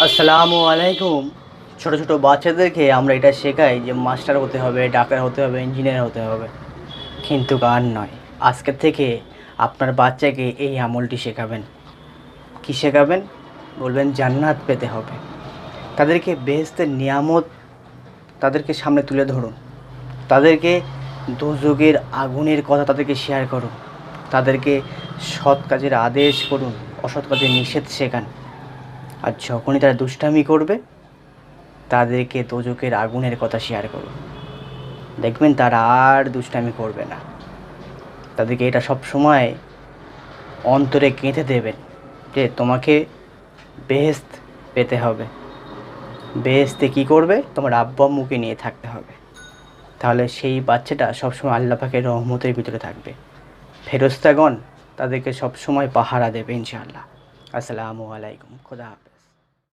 আসসালামু আলাইকুম। ছোট ছোট বাচ্চাদেরকে আমরা এটা শেখাই যে মাস্টার হতে হবে, ডাক্তার হতে হবে, ইঞ্জিনিয়ার হতে হবে, কিন্তু আর নয়। আজকের থেকে আপনার বাচ্চাকে এই আমলটি শেখাবেন। কি শেখাবেন? বলবেন জান্নাত পেতে হবে। তাদেরকে বেহেশতের নিয়ামত তাদেরকে সামনে তুলে ধরুন। তাদেরকে দোজখের আগুনের কথা তাদেরকে শেয়ার করুন। তাদেরকে সৎ কাজের আদেশ করুন, অসৎ কাজের নিষেধ শেখান। আর যখনই তারা দুষ্টামি করবে, তাদেরকে দোজখের আগুনের কথা শেয়ার করুন। দেখবেন তারা আর দুষ্টামি করবে না। তাদেরকে এটা সব সময় অন্তরে গেঁথে দেবেন যে তোমাকে বেহেশত পেতে হবে। বেহেশতে কী করবে? তোমার আব্বা আম্মুকে নিয়ে থাকতে হবে। তাহলে সেই বাচ্চাটা সবসময় আল্লাহ পাকের রহমতের ভিতরে থাকবে। ফেরেশতাগণ তাদেরকে সবসময় পাহারা দেবে ইনশাআল্লাহ। আসসালামু আলাইকুম। খোদা হাফেজ।